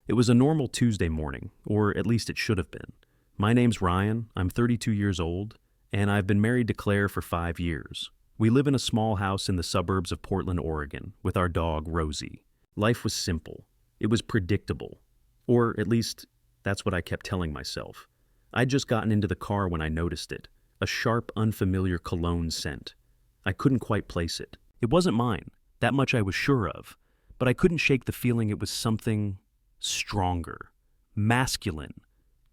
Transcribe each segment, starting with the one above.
It was a normal Tuesday morning, or at least it should have been. My name's Ryan, I'm 32 years old, and I've been married to Claire for 5 years. We live in a small house in the suburbs of Portland, Oregon, with our dog, Rosie. Life was simple. It was predictable. Or at least, that's what I kept telling myself. I'd just gotten into the car when I noticed it. A sharp, unfamiliar cologne scent. I couldn't quite place it. It wasn't mine. That much I was sure of. But I couldn't shake the feeling it was something stronger. Masculine.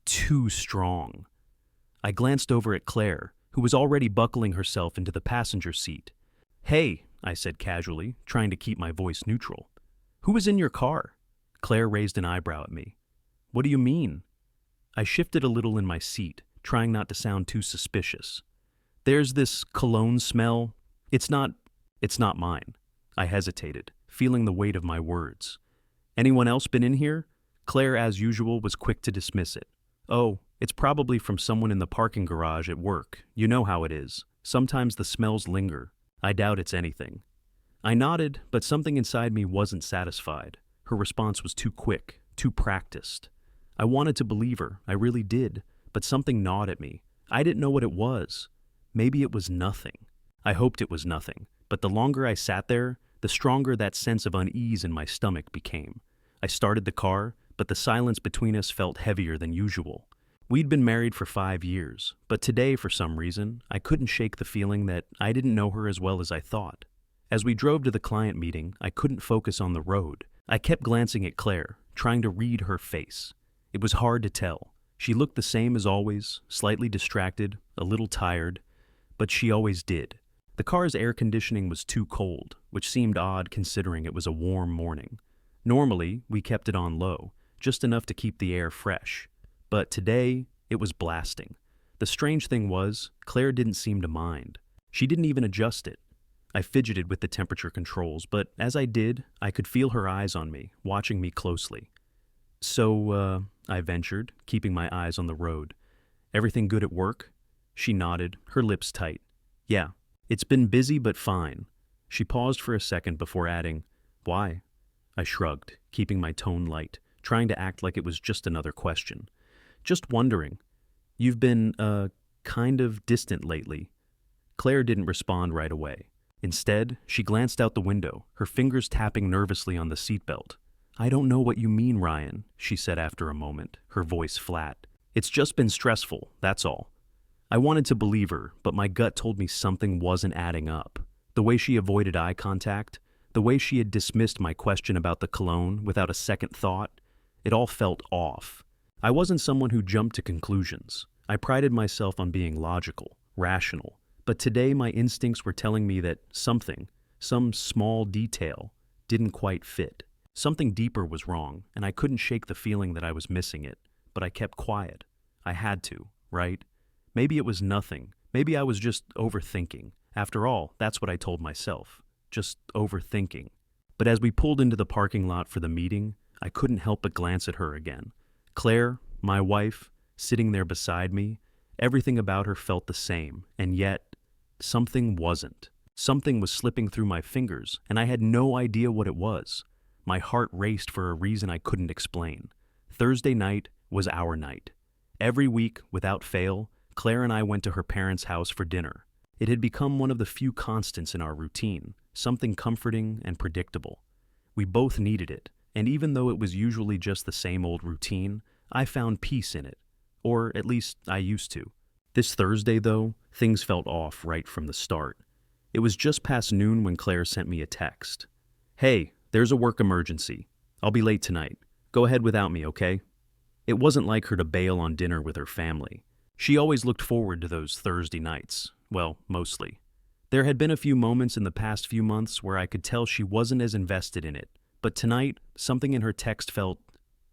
Too strong. I glanced over at Claire, who was already buckling herself into the passenger seat. "Hey," I said casually, trying to keep my voice neutral. "Who was in your car?" Claire raised an eyebrow at me. "What do you mean?" I shifted a little in my seat, trying not to sound too suspicious. "There's this cologne smell. It's not mine." I hesitated, feeling the weight of my words. "Anyone else been in here?" Claire, as usual, was quick to dismiss it. "Oh, it's probably from someone in the parking garage at work. You know how it is. Sometimes the smells linger. I doubt it's anything." I nodded, but something inside me wasn't satisfied. Her response was too quick, too practiced. I wanted to believe her, I really did, but something gnawed at me. I didn't know what it was. Maybe it was nothing. I hoped it was nothing, but the longer I sat there, the stronger that sense of unease in my stomach became. I started the car, but the silence between us felt heavier than usual. We'd been married for 5 years, but today, for some reason, I couldn't shake the feeling that I didn't know her as well as I thought. As we drove to the client meeting, I couldn't focus on the road. I kept glancing at Claire, trying to read her face. It was hard to tell. She looked the same as always, slightly distracted, a little tired, but she always did. The car's air conditioning was too cold, which seemed odd considering it was a warm morning. Normally, we kept it on low, just enough to keep the air fresh. But today, it was blasting. The strange thing was, Claire didn't seem to mind. She didn't even adjust it. I fidgeted with the temperature controls, but as I did, I could feel her eyes on me, watching me closely. "So, I ventured, keeping my eyes on the road. "Everything good at work?" She nodded, her lips tight. "Yeah, it's been busy but fine." She paused for a second before adding, "Why?" I shrugged, keeping my tone light, trying to act like it was just another question. "Just wondering. You've been, kind of distant lately." Claire didn't respond right away. Instead, she glanced out the window, her fingers tapping nervously on the seatbelt. "I don't know what you mean, Ryan," she said after a moment, her voice flat. "It's just been stressful, that's all." I wanted to believe her, but my gut told me something wasn't adding up. The way she avoided eye contact, the way she had dismissed my question about the cologne without a second thought, it all felt off. I wasn't someone who jumped to conclusions. I prided myself on being logical, rational. But today my instincts were telling me that something, some small detail, didn't quite fit. Something deeper was wrong, and I couldn't shake the feeling that I was missing it. But I kept quiet. I had to, right? Maybe it was nothing. Maybe I was just overthinking. After all, that's what I told myself. Just overthinking. But as we pulled into the parking lot for the meeting, I couldn't help but glance at her again. Claire, my wife, sitting there beside me, everything about her felt the same, and yet, something wasn't. Something was slipping through my fingers, and I had no idea what it was. My heart raced for a reason I couldn't explain. Thursday night was our night. Every week, without fail, Claire and I went to her parents' house for dinner. It had become one of the few constants in our routine, something comforting and predictable. We both needed it, and even though it was usually just the same old routine, I found peace in it. Or at least I used to. This Thursday, though, things felt off right from the start. It was just past noon when Claire sent me a text. "Hey, there's a work emergency. I'll be late tonight. Go ahead without me, okay?" It wasn't like her to bail on dinner with her family. She always looked forward to those Thursday nights. Well, mostly. There had been a few moments in the past few months where I could tell she wasn't as invested in it, but tonight, something in her text felt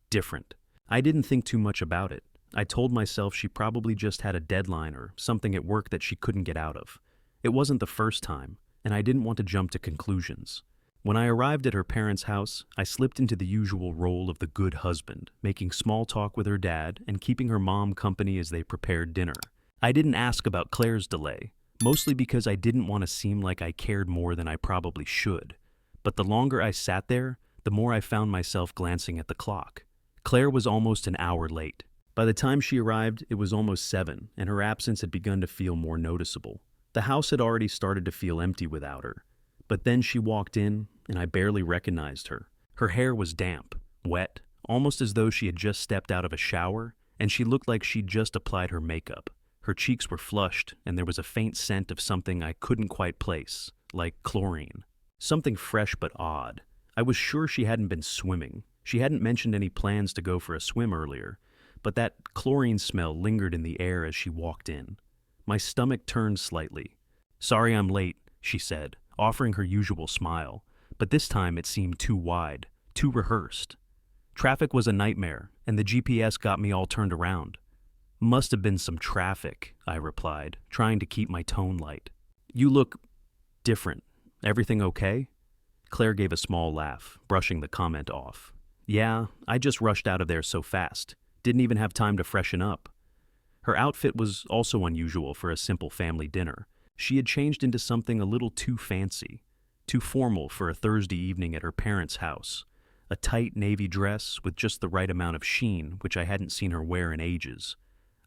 different. I didn't think too much about it. I told myself she probably just had a deadline or something at work that she couldn't get out of. It wasn't the first time, and I didn't want to jump to conclusions. When I arrived at her parents' house, I slipped into the usual role of the good husband, making small talk with her dad and keeping her mom company as they prepared dinner. I didn't ask about Claire's delay, mostly because I didn't want to seem like I cared more than I probably should. But the longer I sat there, the more I found myself glancing at the clock. Claire was almost an hour late. By the time she arrived, it was almost 7, and her absence had begun to feel more noticeable. The house had already started to feel empty without her. But then she walked in, and I barely recognized her. Her hair was damp, wet, almost as though she had just stepped out of a shower, and she looked like she'd just applied her makeup. Her cheeks were flushed, and there was a faint scent of something I couldn't quite place, like chlorine. Something fresh but odd. I was sure she hadn't been swimming. She hadn't mentioned any plans to go for a swim earlier, but that chlorine smell lingered in the air as she walked in. My stomach turned slightly. "Sorry I'm late," she said, offering her usual smile, but this time it seemed too wide, too rehearsed. Traffic was a nightmare, and the GPS got me all turned around. "Must have been some traffic," I replied, trying to keep my tone light. "You look different. Everything okay?" Claire gave a small laugh, brushing the comment off. "Yeah, I just rushed out of there so fast. Didn't even have time to freshen up." Her outfit was also unusual for a simple family dinner. She had changed into something a little too fancy, too formal for a Thursday evening at her parents' house. A tight navy dress with just the right amount of sheen, which I hadn't seen her wear in ages.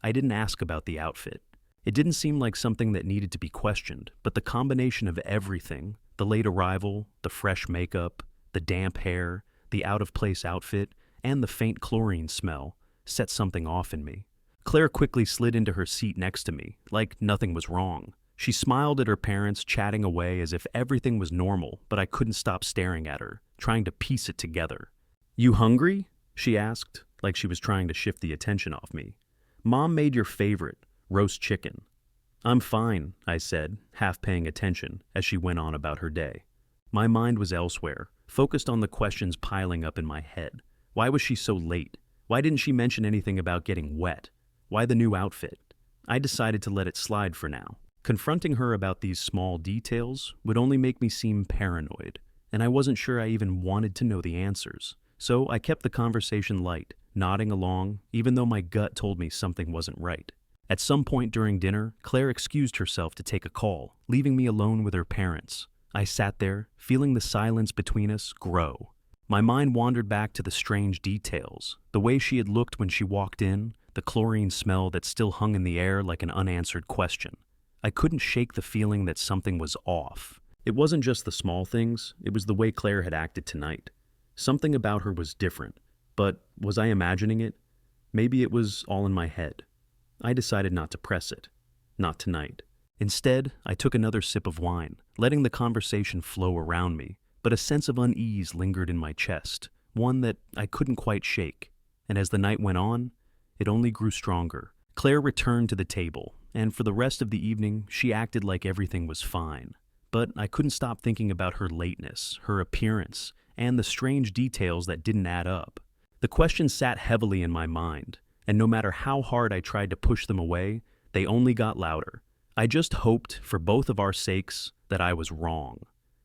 I didn't ask about the outfit. It didn't seem like something that needed to be questioned, but the combination of everything, the late arrival, the fresh makeup, the damp hair, the out-of-place outfit, and the faint chlorine smell, set something off in me. Claire quickly slid into her seat next to me, like nothing was wrong. She smiled at her parents, chatting away as if everything was normal, but I couldn't stop staring at her, trying to piece it together. "You hungry?" she asked, like she was trying to shift the attention off me. "Mom made your favorite, roast chicken." "I'm fine," I said, half paying attention as she went on about her day. My mind was elsewhere, focused on the questions piling up in my head. Why was she so late? Why didn't she mention anything about getting wet? Why the new outfit? I decided to let it slide for now. Confronting her about these small details would only make me seem paranoid, and I wasn't sure I even wanted to know the answers. So I kept the conversation light, nodding along, even though my gut told me something wasn't right. At some point during dinner, Claire excused herself to take a call, leaving me alone with her parents. I sat there, feeling the silence between us grow. My mind wandered back to the strange details, the way she had looked when she walked in, the chlorine smell that still hung in the air like an unanswered question. I couldn't shake the feeling that something was off. It wasn't just the small things, it was the way Claire had acted tonight. Something about her was different, but was I imagining it? Maybe it was all in my head. I decided not to press it. Not tonight. Instead, I took another sip of wine, letting the conversation flow around me, but a sense of unease lingered in my chest, one that I couldn't quite shake. And as the night went on, it only grew stronger. Claire returned to the table, and for the rest of the evening, she acted like everything was fine. But I couldn't stop thinking about her lateness, her appearance, and the strange details that didn't add up. The questions sat heavily in my mind, and no matter how hard I tried to push them away, they only got louder. I just hoped, for both of our sakes, that I was wrong.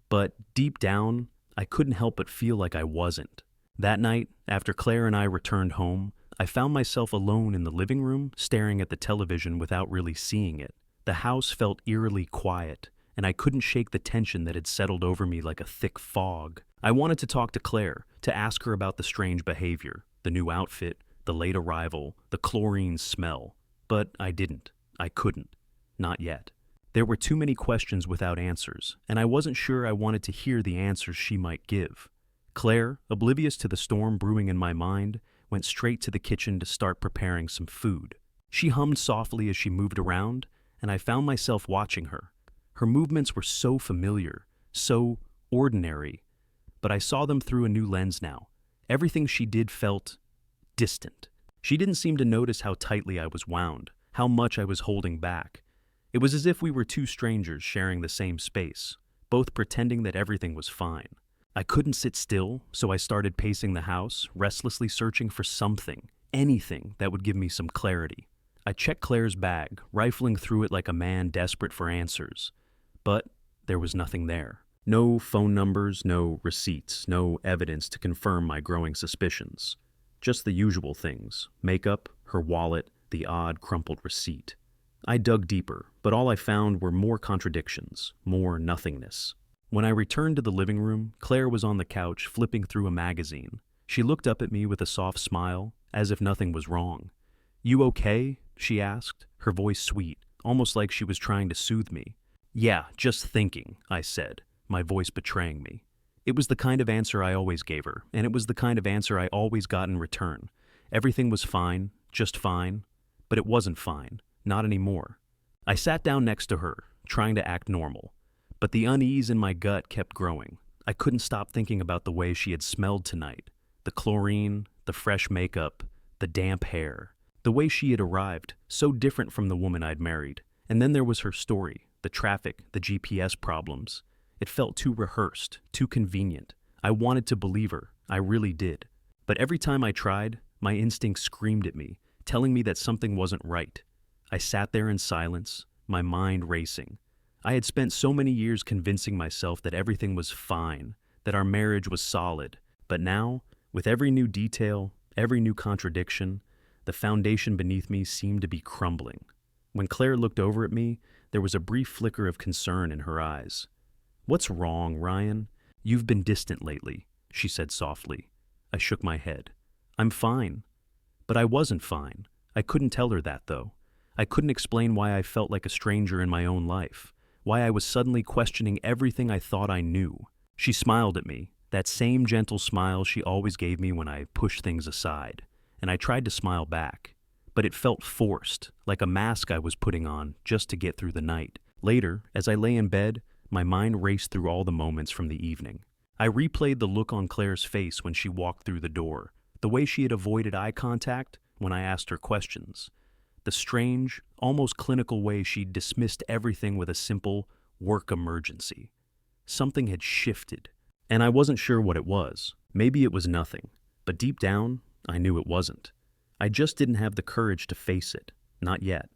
But deep down, I couldn't help but feel like I wasn't. That night, after Claire and I returned home, I found myself alone in the living room, staring at the television without really seeing it. The house felt eerily quiet, and I couldn't shake the tension that had settled over me like a thick fog. I wanted to talk to Claire, to ask her about the strange behavior, the new outfit, the late arrival, the chlorine smell. But I didn't. I couldn't. Not yet. There were too many questions without answers, and I wasn't sure I wanted to hear the answers she might give. Claire, oblivious to the storm brewing in my mind, went straight to the kitchen to start preparing some food. She hummed softly as she moved around, and I found myself watching her. Her movements were so familiar, so ordinary, but I saw them through a new lens now. Everything she did felt distant. She didn't seem to notice how tightly I was wound, how much I was holding back. It was as if we were two strangers sharing the same space, both pretending that everything was fine. I couldn't sit still, so I started pacing the house, restlessly searching for something, anything that would give me some clarity. I checked Claire's bag, rifling through it like a man desperate for answers. But there was nothing there. No phone numbers, no receipts, no evidence to confirm my growing suspicions. Just the usual things: makeup, her wallet, the odd crumpled receipt. I dug deeper, but all I found were more contradictions, more nothingness. When I returned to the living room, Claire was on the couch flipping through a magazine. She looked up at me with a soft smile, as if nothing was wrong. "You okay?" she asked, her voice sweet, almost like she was trying to soothe me. "Yeah, just thinking," I said, my voice betraying me. It was the kind of answer I always gave her, and it was the kind of answer I always got in return. Everything was fine, just fine, but it wasn't fine, not anymore. I sat down next to her, trying to act normal, but the unease in my gut kept growing. I couldn't stop thinking about the way she had smelled tonight. The chlorine, the fresh makeup, the damp hair. The way she had arrived, so different from the woman I'd married. And then there was her story, the traffic, the GPS problems. It felt too rehearsed, too convenient. I wanted to believe her, I really did. But every time I tried, my instincts screamed at me, telling me that something wasn't right. I sat there in silence, my mind racing. I had spent so many years convincing myself that everything was fine, that our marriage was solid. But now, with every new detail, every new contradiction, the foundation beneath me seemed to be crumbling. When Claire looked over at me, there was a brief flicker of concern in her eyes. "What's wrong, Ryan? You've been distant lately," she said softly. I shook my head. "I'm fine." But I wasn't fine. I couldn't tell her that, though. I couldn't explain why I felt like a stranger in my own life, why I was suddenly questioning everything I thought I knew. She smiled at me, that same gentle smile she always gave me when I pushed things aside, and I tried to smile back. But it felt forced, like a mask I was putting on just to get through the night. Later, as I lay in bed, my mind raced through all the moments from the evening. I replayed the look on Claire's face when she walked through the door, the way she had avoided eye contact when I asked her questions, the strange, almost clinical way she dismissed everything with a simple work emergency. Something had shifted, and I wasn't sure what it was. Maybe it was nothing, but deep down, I knew it wasn't. I just didn't have the courage to face it, not yet.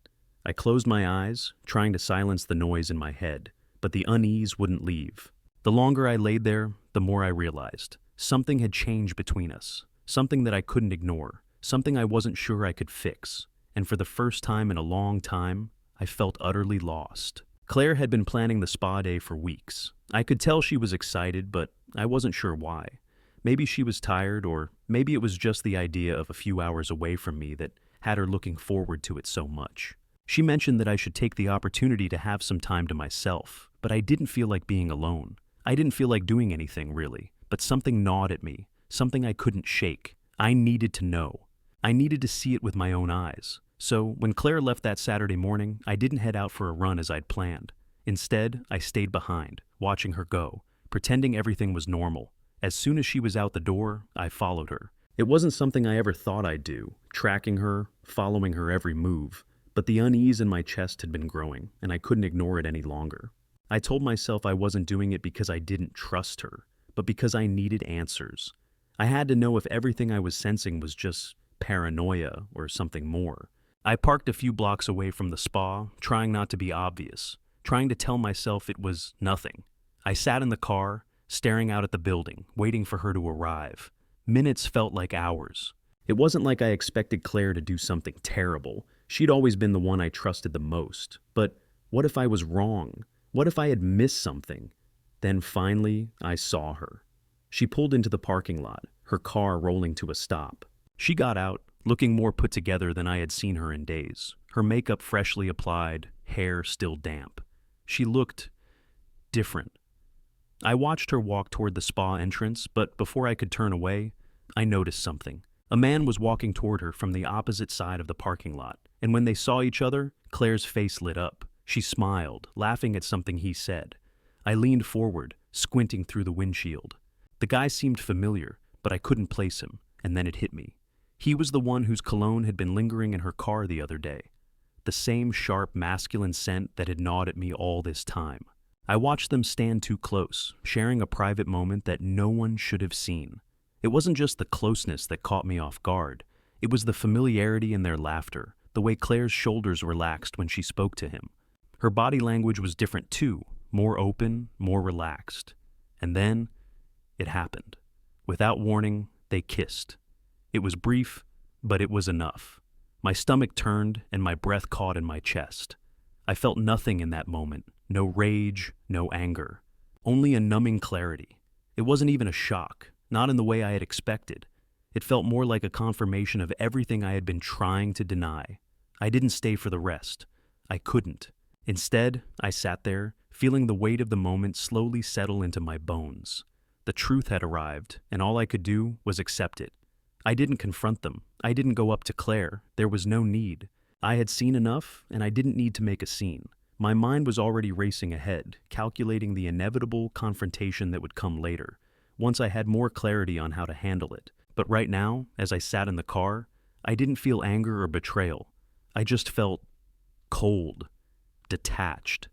I closed my eyes, trying to silence the noise in my head, but the unease wouldn't leave. The longer I laid there, the more I realized. Something had changed between us, something that I couldn't ignore, something I wasn't sure I could fix. And for the first time in a long time, I felt utterly lost. Claire had been planning the spa day for weeks. I could tell she was excited, but I wasn't sure why. Maybe she was tired, or maybe it was just the idea of a few hours away from me that had her looking forward to it so much. She mentioned that I should take the opportunity to have some time to myself, but I didn't feel like being alone. I didn't feel like doing anything, really, but something gnawed at me, something I couldn't shake. I needed to know. I needed to see it with my own eyes. So, when Claire left that Saturday morning, I didn't head out for a run as I'd planned. Instead, I stayed behind, watching her go, pretending everything was normal. As soon as she was out the door, I followed her. It wasn't something I ever thought I'd do, tracking her, following her every move, but the unease in my chest had been growing, and I couldn't ignore it any longer. I told myself I wasn't doing it because I didn't trust her, but because I needed answers. I had to know if everything I was sensing was just paranoia or something more. I parked a few blocks away from the spa, trying not to be obvious, trying to tell myself it was nothing. I sat in the car, staring out at the building, waiting for her to arrive. Minutes felt like hours. It wasn't like I expected Claire to do something terrible. She'd always been the one I trusted the most. But what if I was wrong? What if I had missed something? Then finally, I saw her. She pulled into the parking lot, her car rolling to a stop. She got out, looking more put together than I had seen her in days, her makeup freshly applied, hair still damp. She looked different. I watched her walk toward the spa entrance, but before I could turn away, I noticed something. A man was walking toward her from the opposite side of the parking lot, and when they saw each other, Claire's face lit up. She smiled, laughing at something he said. I leaned forward, squinting through the windshield. The guy seemed familiar, but I couldn't place him, and then it hit me. He was the one whose cologne had been lingering in her car the other day. The same sharp, masculine scent that had gnawed at me all this time. I watched them stand too close, sharing a private moment that no one should have seen. It wasn't just the closeness that caught me off guard. It was the familiarity in their laughter, the way Claire's shoulders relaxed when she spoke to him. Her body language was different too, more open, more relaxed. And then, it happened. Without warning, they kissed. It was brief, but it was enough. My stomach turned and my breath caught in my chest. I felt nothing in that moment, no rage, no anger, only a numbing clarity. It wasn't even a shock, not in the way I had expected. It felt more like a confirmation of everything I had been trying to deny. I didn't stay for the rest. I couldn't. Instead, I sat there, feeling the weight of the moment slowly settle into my bones. The truth had arrived, and all I could do was accept it. I didn't confront them. I didn't go up to Claire. There was no need. I had seen enough, and I didn't need to make a scene. My mind was already racing ahead, calculating the inevitable confrontation that would come later, once I had more clarity on how to handle it. But right now, as I sat in the car, I didn't feel anger or betrayal. I just felt cold, detached.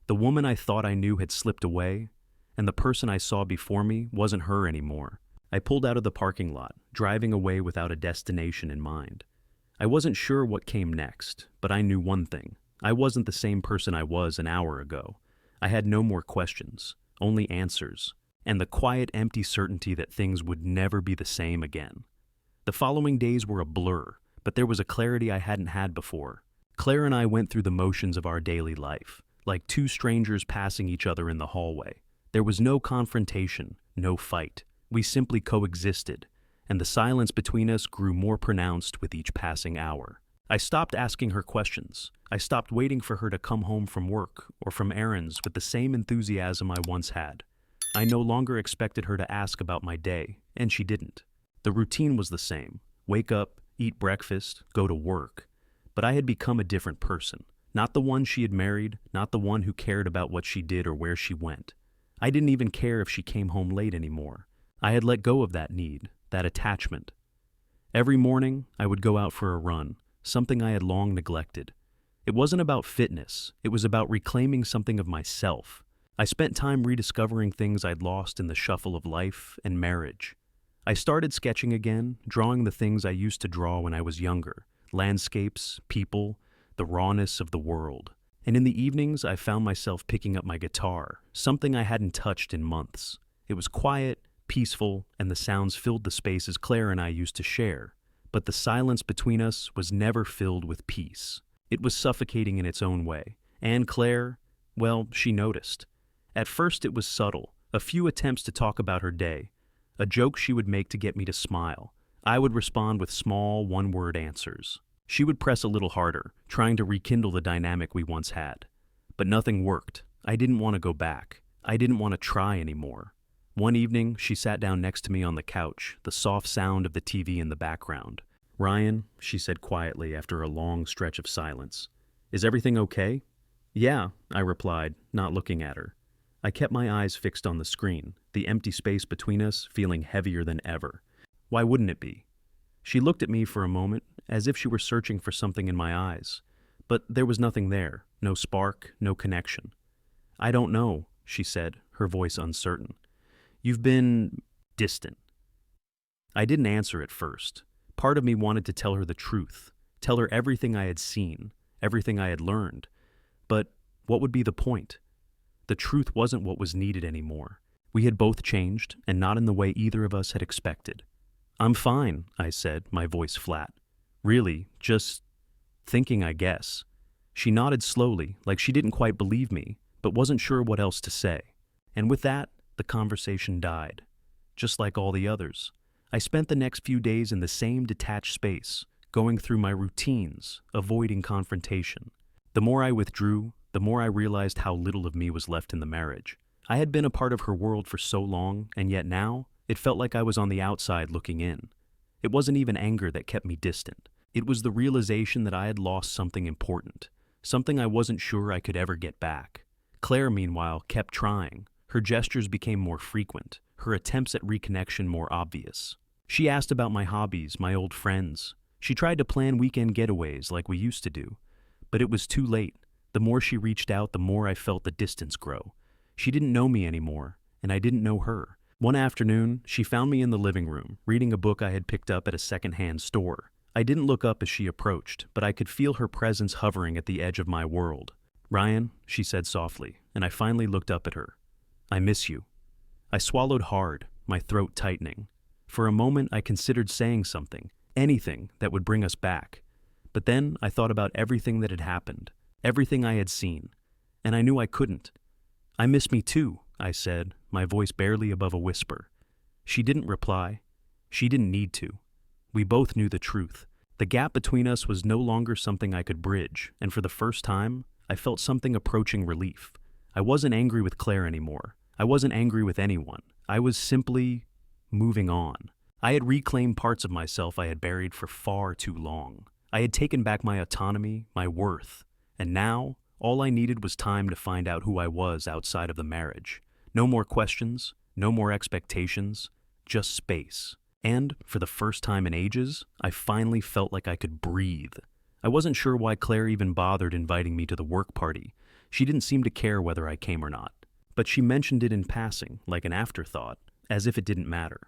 The woman I thought I knew had slipped away, and the person I saw before me wasn't her anymore. I pulled out of the parking lot, driving away without a destination in mind. I wasn't sure what came next, but I knew one thing. I wasn't the same person I was an hour ago. I had no more questions, only answers, and the quiet, empty certainty that things would never be the same again. The following days were a blur, but there was a clarity I hadn't had before. Claire and I went through the motions of our daily life, like two strangers passing each other in the hallway. There was no confrontation, no fight. We simply coexisted, and the silence between us grew more pronounced with each passing hour. I stopped asking her questions. I stopped waiting for her to come home from work or from errands with the same enthusiasm I once had. I no longer expected her to ask about my day, and she didn't. The routine was the same. Wake up, eat breakfast, go to work. But I had become a different person. Not the one she had married, not the one who cared about what she did or where she went. I didn't even care if she came home late anymore. I had let go of that need, that attachment. Every morning, I would go out for a run, something I had long neglected. It wasn't about fitness, it was about reclaiming something of myself. I spent time rediscovering things I'd lost in the shuffle of life and marriage. I started sketching again, drawing the things I used to draw when I was younger, landscapes, people, the rawness of the world. And in the evenings, I found myself picking up my guitar, something I hadn't touched in months. It was quiet, peaceful, and the sounds filled the spaces Claire and I used to share. But the silence between us was never filled with peace. It was suffocating in its own way. And Claire, well, she noticed. At first it was subtle, a few attempts to talk about her day, a joke she would make to get me to smile. I would respond with small, one-word answers. She would press a little harder, trying to rekindle the dynamic we once had. But nothing worked. I didn't want to go back. I didn't want to try anymore. One evening, she sat down next to me on the couch, the soft sound of the TV in the background. "Ryan," she said quietly after a long stretch of silence, "is everything okay?" "Yeah," I replied, not looking at her. I kept my eyes fixed on the screen, the empty space between us feeling heavier than ever. Why wouldn't it be? She looked at me for a moment, as if she were searching for something in my eyes. But there was nothing there, no spark, no connection. "I don't know," she said, her voice uncertain. "You've been distant." I didn't answer at first. Part of me wanted to tell her the truth, tell her everything I had seen, everything I had learned. But what would be the point? The truth wasn't what was needed anymore. We had both changed, and not in the way either of us had expected. "I'm fine," I said, my voice flat. "Really, just thinking, I guess." She nodded slowly, like she didn't quite believe me, but wasn't sure what else to say. And with that, the conversation died. Just like all the others. I spent the next few days in the same detached space, going through my routines, avoiding confrontation. The more I withdrew, the more I realized how little of me was left in the marriage. I had been a part of her world for so long, and yet now, it felt like I was on the outside looking in. It wasn't even anger that kept me distant. It was the realization that I had lost something important, something I wasn't sure I could ever get back. Claire, meanwhile, kept trying. Her gestures became more frequent, her attempts at reconnection more obvious. She asked about my hobbies, my old friends. She tried to plan weekend getaways like we used to do. But it was too late. The more she reached out, the more I felt the distance grow. She didn't know me anymore, and I didn't know her. One afternoon, she found me in the living room, reading a book I had picked up at a secondhand store. I didn't look up as she approached, but I could feel her presence hovering at the edge of my world. "Ryan," she said softly, and I finally looked up at her. "I miss you." I swallowed hard, my throat tightening. For a moment, I considered saying something, anything that would bring us back. But then I thought about everything that had happened, everything I had seen, and I knew I couldn't. "I miss me too," I said, my voice barely above a whisper. She didn't reply. She didn't need to. We both knew the truth. The gap between us was no longer something I could bridge, and for the first time, I felt something approaching relief. I wasn't angry with Claire anymore. I wasn't angry with anyone. I was simply moving on. I had reclaimed parts of myself I had buried for far too long. I had taken back my autonomy, my worth, and now all I needed was time to find out who I was outside of the marriage. No more questions, no more expectations, just space. And, for the first time in ages, I finally felt like I could breathe. I wasn't sure why Claire even bothered inviting me to the work party. She didn't seem to care whether I came or not. But she mentioned it in passing, like an afterthought, as if it didn't matter.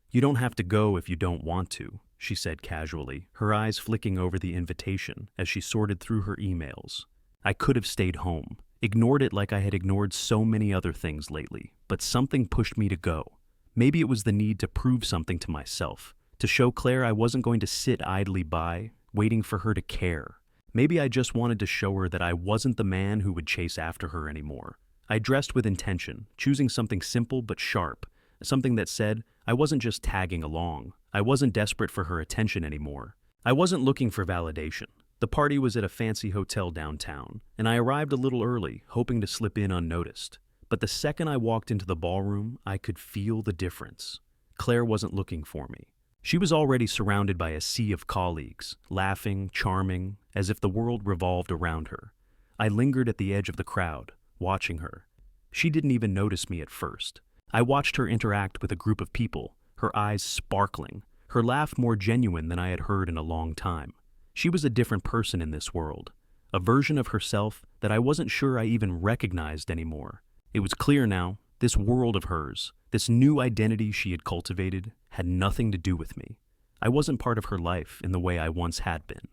"You don't have to go if you don't want to," she said casually, her eyes flicking over the invitation as she sorted through her emails. I could have stayed home, ignored it like I had ignored so many other things lately, but something pushed me to go. Maybe it was the need to prove something to myself, to show Claire I wasn't going to sit idly by, waiting for her to care. Maybe I just wanted to show her that I wasn't the man who would chase after her anymore. I dressed with intention, choosing something simple but sharp, something that said I wasn't just tagging along. I wasn't desperate for her attention anymore. I wasn't looking for validation. The party was at a fancy hotel downtown, and I arrived a little early, hoping to slip in unnoticed. But the second I walked into the ballroom, I could feel the difference. Claire wasn't looking for me. She was already surrounded by a sea of colleagues, laughing, charming, as if the world revolved around her. I lingered at the edge of the crowd, watching her. She didn't even notice me at first. I watched her interact with a group of people, her eyes sparkling, her laugh more genuine than I had heard in a long time. She was a different person in this world, a version of herself that I wasn't sure I even recognized anymore. It was clear now, this world of hers, this new identity she had cultivated, had nothing to do with me. I wasn't part of her life in the way I once had been.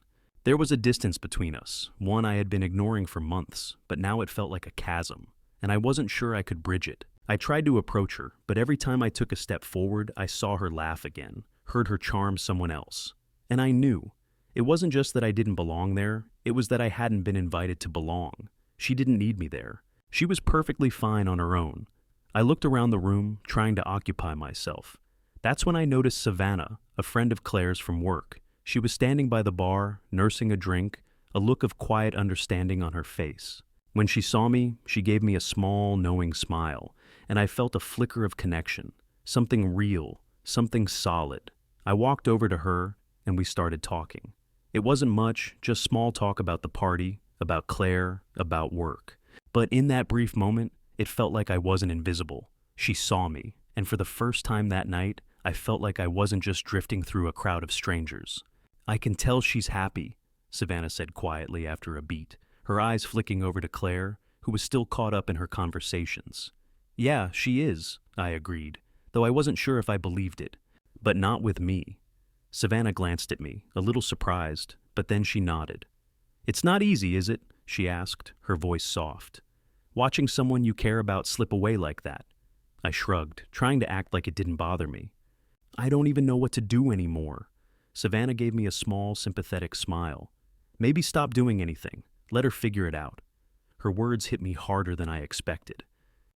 There was a distance between us, one I had been ignoring for months, but now it felt like a chasm, and I wasn't sure I could bridge it. I tried to approach her, but every time I took a step forward, I saw her laugh again, heard her charm someone else. And I knew. It wasn't just that I didn't belong there, it was that I hadn't been invited to belong. She didn't need me there. She was perfectly fine on her own. I looked around the room, trying to occupy myself. That's when I noticed Savannah, a friend of Claire's from work. She was standing by the bar, nursing a drink, a look of quiet understanding on her face. When she saw me, she gave me a small, knowing smile, and I felt a flicker of connection, something real, something solid. I walked over to her, and we started talking. It wasn't much, just small talk about the party, about Claire, about work. But in that brief moment, it felt like I wasn't invisible. She saw me, and for the first time that night, I felt like I wasn't just drifting through a crowd of strangers. "I can tell she's happy," Savannah said quietly after a beat, her eyes flicking over to Claire, who was still caught up in her conversations. "Yeah, she is," I agreed, though I wasn't sure if I believed it. "But not with me." Savannah glanced at me, a little surprised, but then she nodded. "It's not easy, is it?" she asked, her voice soft. "Watching someone you care about slip away like that." I shrugged, trying to act like it didn't bother me. "I don't even know what to do anymore." Savannah gave me a small, sympathetic smile. "Maybe stop doing anything. Let her figure it out." Her words hit me harder than I expected.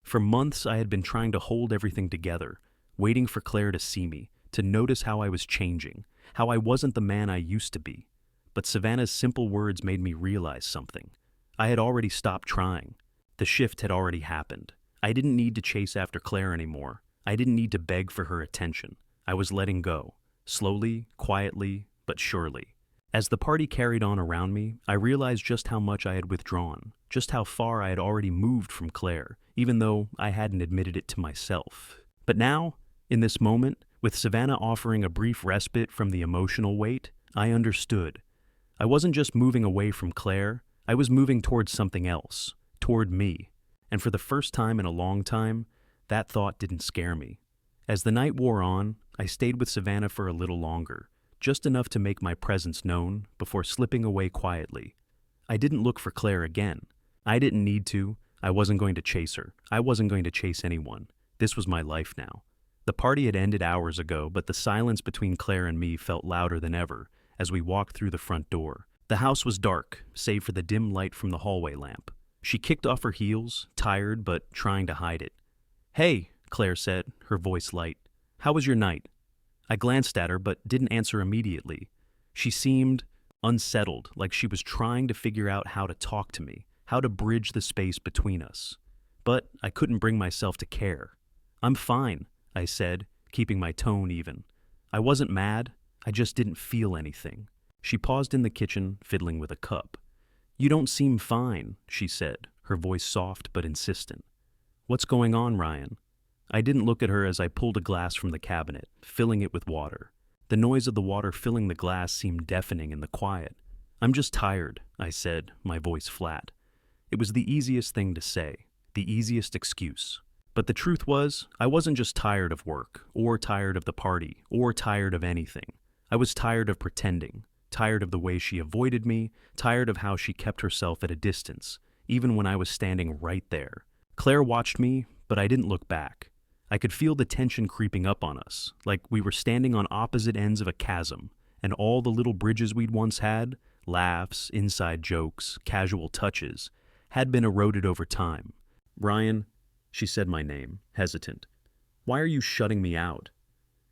For months, I had been trying to hold everything together, waiting for Claire to see me, to notice how I was changing, how I wasn't the man I used to be. But Savannah's simple words made me realize something. I had already stopped trying. The shift had already happened. I didn't need to chase after Claire anymore. I didn't need to beg for her attention. I was letting go, slowly, quietly, but surely. As the party carried on around me, I realized just how much I had withdrawn, just how far I had already moved from Claire, even though I hadn't admitted it to myself. But now, in this moment, with Savannah offering a brief respite from the emotional weight, I understood. I wasn't just moving away from Claire, I was moving towards something else, toward me. And for the first time in a long time, that thought didn't scare me. As the night wore on, I stayed with Savannah for a little longer, just enough to make my presence known before slipping away quietly. I didn't look for Claire again. I didn't need to. I wasn't going to chase her. I wasn't going to chase anyone. This was my life now. The party had ended hours ago, but the silence between Claire and me felt louder than ever as we walked through the front door. The house was dark, save for the dim light from the hallway lamp. She kicked off her heels, tired but trying to hide it. "Hey," Claire said, her voice light. "How was your night?" I glanced at her but didn't answer immediately. She seemed unsettled, like she was trying to figure out how to talk to me, how to bridge the space between us. But I couldn't bring myself to care. "I'm fine," I said, keeping my tone even. I wasn't mad, I just didn't feel anything. She paused in the kitchen, fiddling with a cup. "You don't seem fine," she said, her voice soft but insistent. "What's going on, Ryan?" I didn't look at her as I pulled a glass from the cabinet, filling it with water. The noise of the water filling the glass seemed deafening in the quiet. "I'm just tired," I said, my voice flat. It was the easiest thing to say, the easiest excuse. But the truth was, I wasn't just tired of work, or tired of the party, or tired of anything. I was tired of pretending, tired of the way she avoided me, tired of how she kept herself at a distance, even when I was standing right there. Claire watched me, but I didn't look back. I could feel the tension creeping up on us, like we were standing on opposite ends of a chasm, and all the little bridges we'd once had, laughs, inside jokes, casual touches, had been eroded over time. "Ryan," she said my name, hesitant. "Why are you shutting me out?"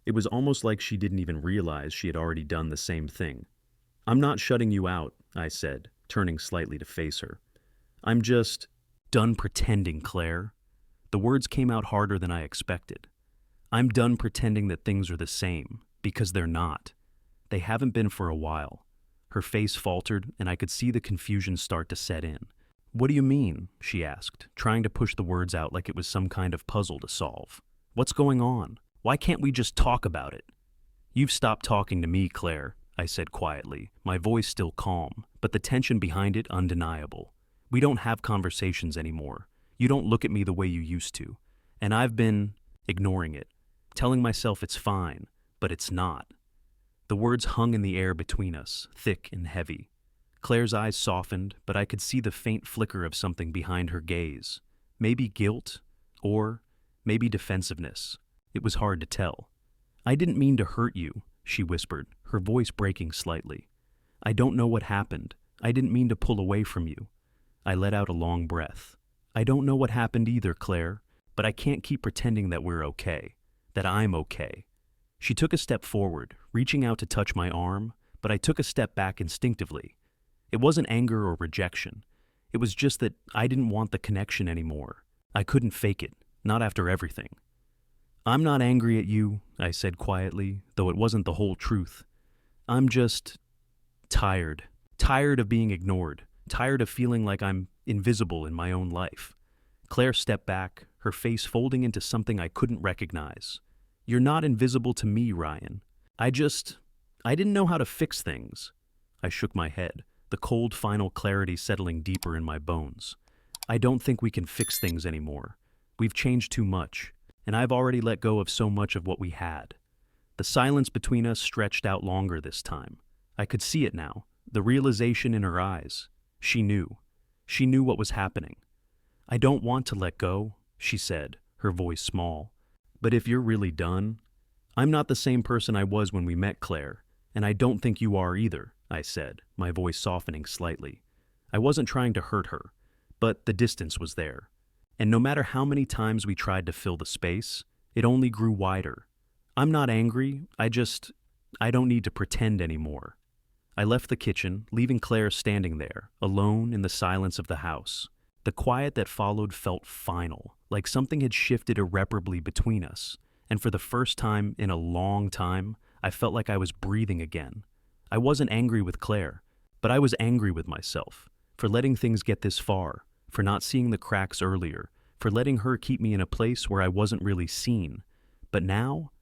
It was almost like she didn't even realize she had already done the same thing. "I'm not shutting you out," I said, turning slightly to face her. "I'm just done pretending, Claire." The words came out harder than I expected. "I'm done pretending that things are the same, because they're not. They haven't been for a while." Her face faltered, and I could see the confusion start to set in. "What do you mean?" she asked, trying to push the words out like it was some kind of puzzle to solve. "What's going on? Why can't we just talk about it?" "You've stopped talking to me, Claire," I said quietly, my voice still calm, but the tension behind it undeniable. "We don't have conversations anymore. You don't look at me the way you used to. And I've been ignoring it, telling myself it's fine, but it's not." The words hung in the air between us, thick and heavy. Claire's eyes softened, but I could see the faint flicker of something behind her gaze. Maybe guilt, or maybe defensiveness. It was hard to tell. "I didn't mean to hurt you," she whispered, her voice breaking slightly. "I don't know what happened. I didn't mean to pull away from you." I let out a long breath. "I don't know what happened either, Claire, but I can't keep pretending that we're okay, that I'm okay." She took a step forward, reaching out to touch my arm, but I took a step back instinctively. It wasn't anger or rejection. It was just that I didn't want the connection anymore. I couldn't fake it, not after everything. "I'm not angry at you," I said quietly, though it wasn't the whole truth. "I'm just tired. Tired of being ignored. Tired of feeling like I'm invisible in my own life." Claire stepped back, her face folding into something I couldn't recognize. "You're not invisible to me, Ryan. I didn't know how to fix things." I shook my head, the cold final clarity settling deeper in my bones. "I don't think we can fix things anymore. We've changed too much, and I've already let go of so much of what we had." The silence between us stretched out longer this time. I could see it now, the realization in her eyes. She knew. She knew what was happening. "I don't want to let go," she said, her voice small. "But if you're really done..." "I'm not the same person I was when we met, Claire, and I don't think you are either," I said, my voice softening slightly. I wasn't trying to hurt her, but the distance was there. And no matter how many times we tried to fill the space, it only grew wider. "I'm not angry, I don't need to pretend anymore." I left the kitchen, leaving Claire standing there, alone in the silence of the house. The quiet that followed felt final, like something had shifted irreparably between us, and for the first time in a long time, I felt like I was breathing again. I wasn't angry with Claire, but I was angry with myself, for letting things get this far, for not seeing the cracks earlier, for letting her keep me in a place where I wasn't really seen. But now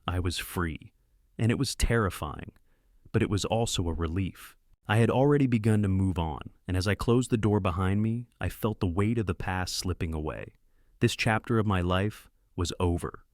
I was free, and it was terrifying, but it was also a relief. I had already begun to move on, and as I closed the door behind me, I felt the weight of the past slipping away. This chapter of my life was over.